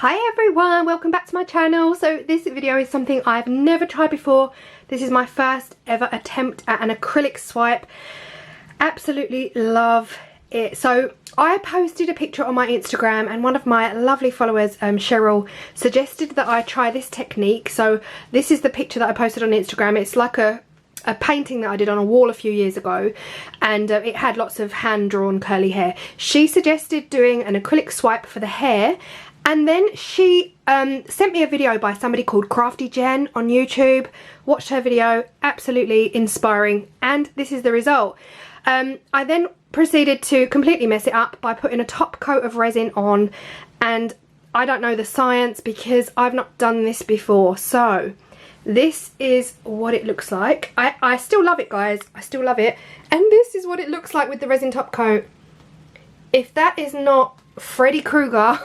Hi everyone, welcome back to my channel. So this video is something I've never tried before. This is my first ever attempt at an acrylic swipe. Absolutely love it. So I posted a picture on my Instagram and one of my lovely followers, Cheryl, suggested that I try this technique. So this is the picture that I posted on Instagram. It's like a painting that I did on a wall a few years ago, and it had lots of hand-drawn curly hair. She suggested doing an acrylic swipe for the hair. And then she sent me a video by somebody called Crafty Jenn on YouTube. Watched her video, absolutely inspiring, and this is the result. I then proceeded to completely mess it up by putting a top coat of resin on, and I don't know the science because I've not done this before. So this is what it looks like. I still love it, guys. I still love it. And this is what it looks like with the resin top coat. If that is not Freddy Krueger...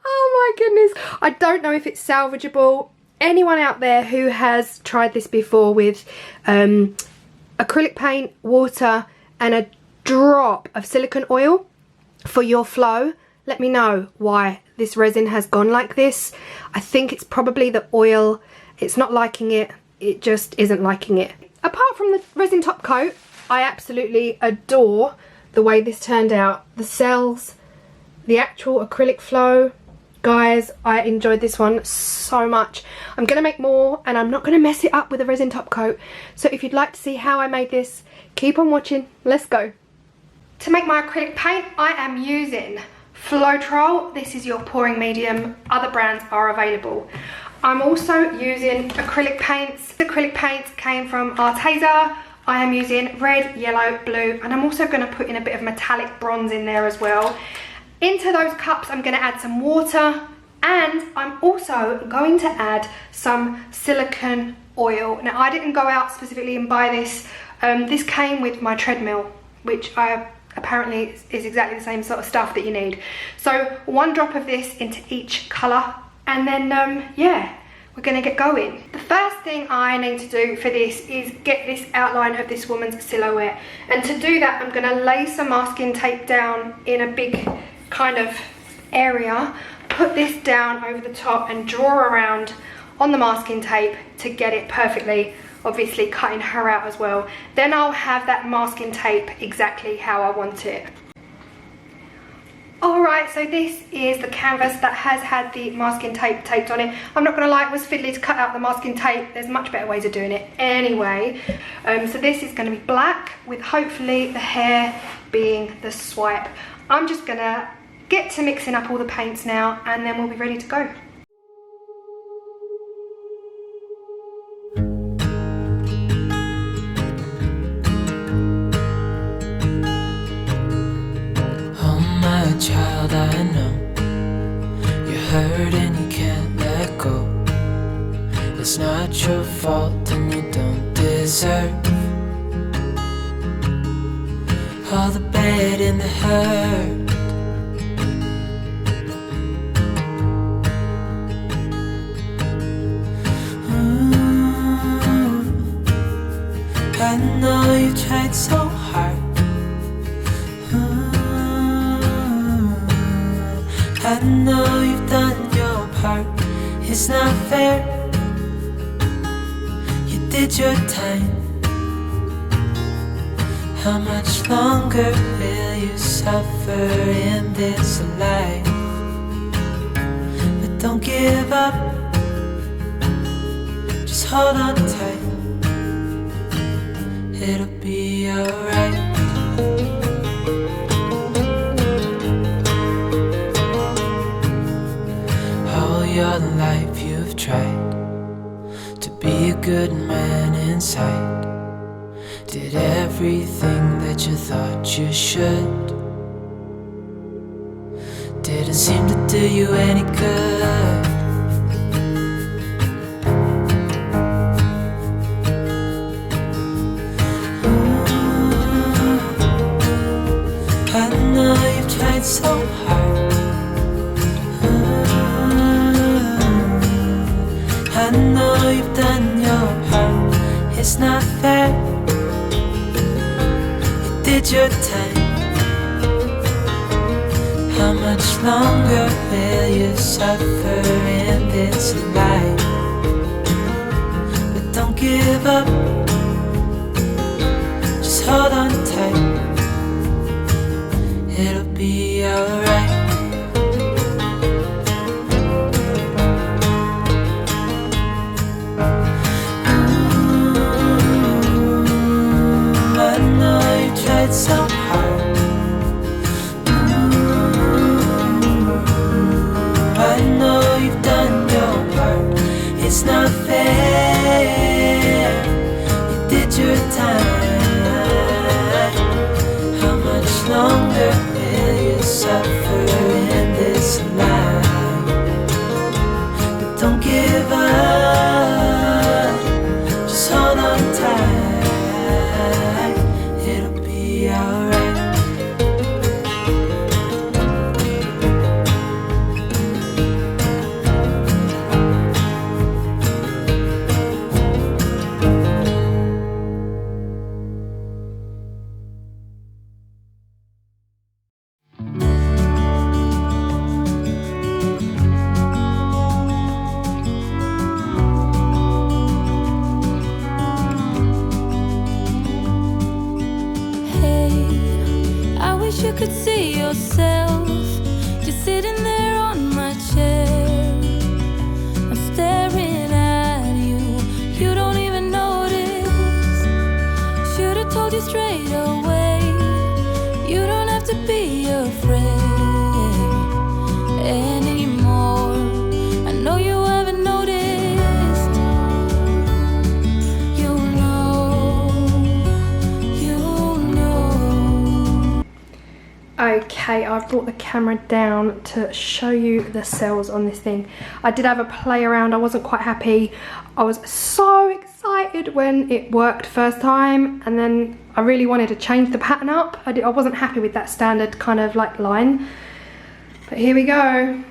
Oh my goodness. I don't know if it's salvageable. Anyone out there who has tried this before with acrylic paint, water and a drop of silicone oil for your flow, let me know why this resin has gone like this. I think it's probably the oil. It's not liking it. It just isn't liking it. Apart from the resin top coat, I absolutely adore the way this turned out. The cells, the actual acrylic flow. Guys, I enjoyed this one so much. I'm going to make more and I'm not going to mess it up with a resin top coat. So if you'd like to see how I made this, keep on watching. Let's go. To make my acrylic paint, I am using Floetrol. This is your pouring medium. Other brands are available. I'm also using acrylic paints. The acrylic paints came from Arteza. I am using red, yellow, blue, and I'm also going to put in a bit of metallic bronze in there as well. Into those cups I'm going to add some water, and I'm also going to add some silicone oil. Now I didn't go out specifically and buy this. This came with my treadmill, which apparently is exactly the same sort of stuff that you need. So 1 drop of this into each colour, and then yeah, we're going to get going. The first thing I need to do for this is get this outline of this woman's silhouette, and to do that I'm going to lay some masking tape down in a big kind of area, put this down over the top and draw around on the masking tape to get it perfectly, obviously cutting her out as well. Then I'll have that masking tape exactly how I want it. Alright, so this is the canvas that has had the masking tape taped on it. I'm not going to lie, it was fiddly to cut out the masking tape. There's much better ways of doing it anyway. So this is going to be black with hopefully the hair being the swipe. I'm just going to get to mixing up all the paints now, and then we'll be ready to go. Oh my child, I know you're hurt and you can't let go. It's not your fault and you don't deserve all the bad and the hurt. I know you tried so hard. I know you've done your part. It's not fair. You did your time. How much longer will you suffer in this life? But don't give up. Just hold on tight. It'll be alright. All your life you've tried to be a good man inside. Did everything that you thought you should. Didn't seem to do you any good. I know you've tried so hard. I know you've done your part. It's not fair. You did your time. How much much longer will you suffer in this life? But don't give up, just hold on tight. It'll be alright. I know you tried so hard. I know you've done your part. It's not fair. You did your time. How much longer will you suffer in this life? But don't give up. Just hold on tight. It'll be alright. You could see yourself just sitting there on my chair. I'm staring at you, you don't even notice. Should've told you straight away, you don't have to be afraid anymore. I know you haven't noticed. You know. Okay, I've brought the camera down to show you the cells on this thing. I did have a play around, I wasn't quite happy. I was so excited when it worked first time, and then I really wanted to change the pattern up. I wasn't happy with that standard kind of like line. But here we go.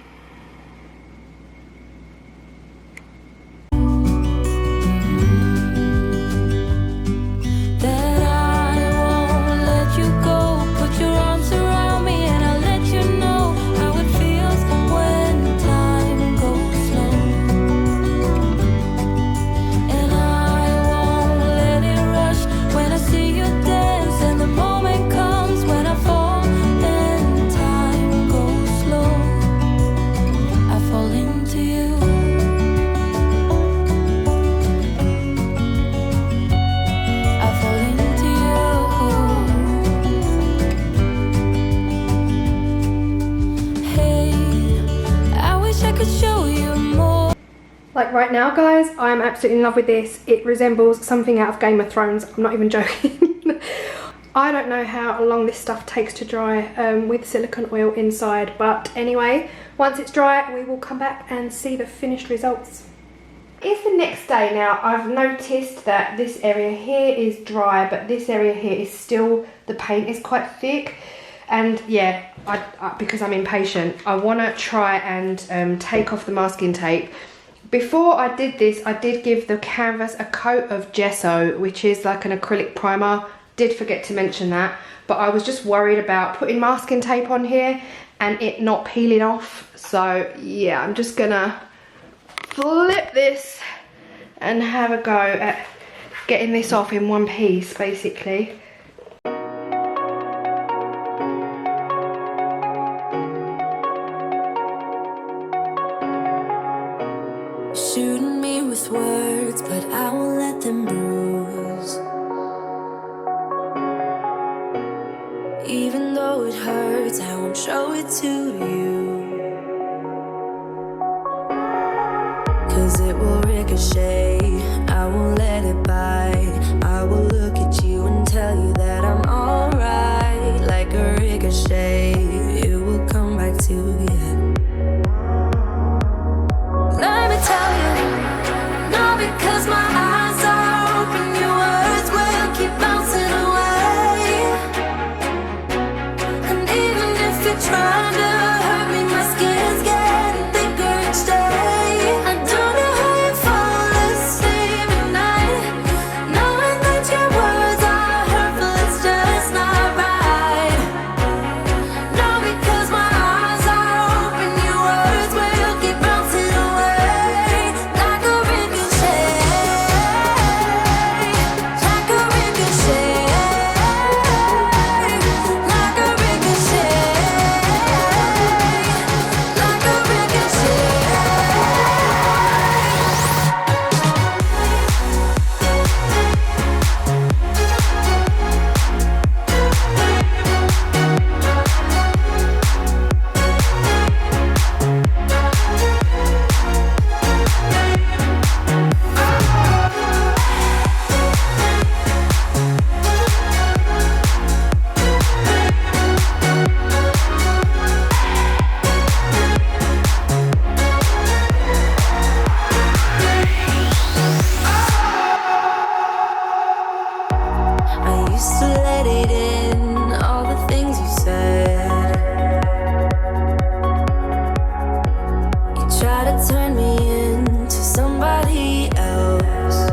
Like right now, guys, I'm absolutely in love with this. It resembles something out of Game of Thrones. I'm not even joking. I don't know how long this stuff takes to dry with silicone oil inside, but anyway, once it's dry, we will come back and see the finished results. It's the next day now. I've noticed that this area here is dry, but this area here is still, the paint is quite thick. And yeah, because I'm impatient, I want to try and take off the masking tape. Before I did this, I did give the canvas a coat of gesso, which is like an acrylic primer. Did forget to mention that, but I was just worried about putting masking tape on here and it not peeling off. So yeah, I'm just gonna flip this and have a go at getting this off in one piece, basically. Shooting me with words, but I won't let them bruise. Even though it hurts, I won't show it to you. 'Cause it will ricochet, I won't let it bite. I will look at you and tell you that I'm alright. Like a ricochet, it will come back to you. Let me tell you, not because my eyes are open, your words will keep bouncing away. And even if you're trying to hurt me, my skin's getting thicker each day. I don't know how you're falling try to turn me into somebody else,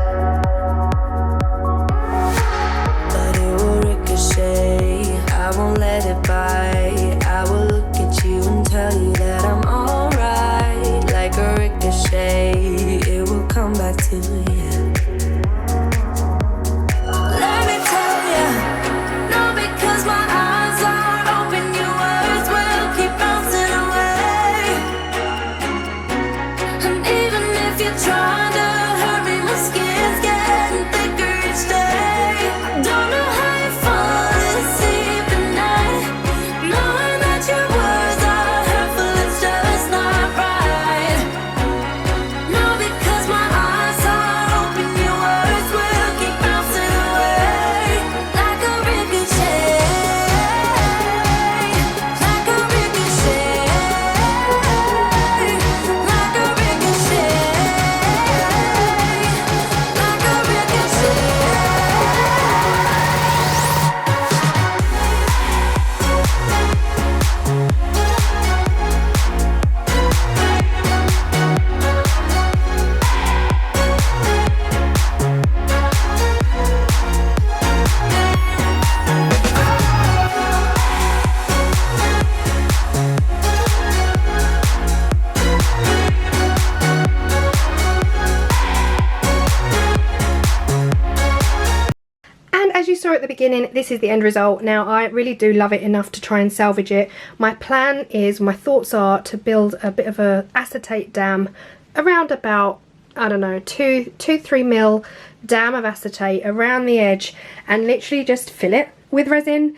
but it will ricochet. I won't let it bite. I will look at you and tell you that I'm alright. Like a ricochet, it will come back to you. Let me tell you, no, because my eyes are open, your words will keep bouncing away. And even if you're trying to hurry, my skin's getting thicker each day. Don't know how you fall asleep at night, knowing that your words are hurtful, it's just not right. No, because my eyes are open, your words will keep bouncing away. Like a ricochet, like a ricochet, like a ricochet, like a ricochet. And as you saw at the beginning, this is the end result. Now, I really do love it enough to try and salvage it. My plan is, my thoughts are to build a bit of a acetate dam around about, I don't know, 2-3 mil dam of acetate around the edge, and literally just fill it with resin,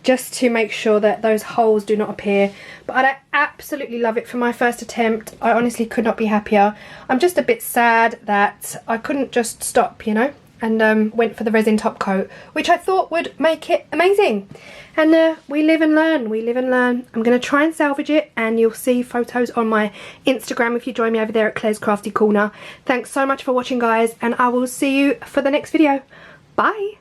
just to make sure that those holes do not appear. But I absolutely love it for my first attempt. I honestly could not be happier. I'm just a bit sad that I couldn't just stop, you know, and went for the resin top coat, which I thought would make it amazing. And we live and learn, we live and learn. I'm going to try and salvage it, and you'll see photos on my Instagram if you join me over there at Claire's Crafty Corner. Thanks so much for watching, guys, and I will see you for the next video. Bye!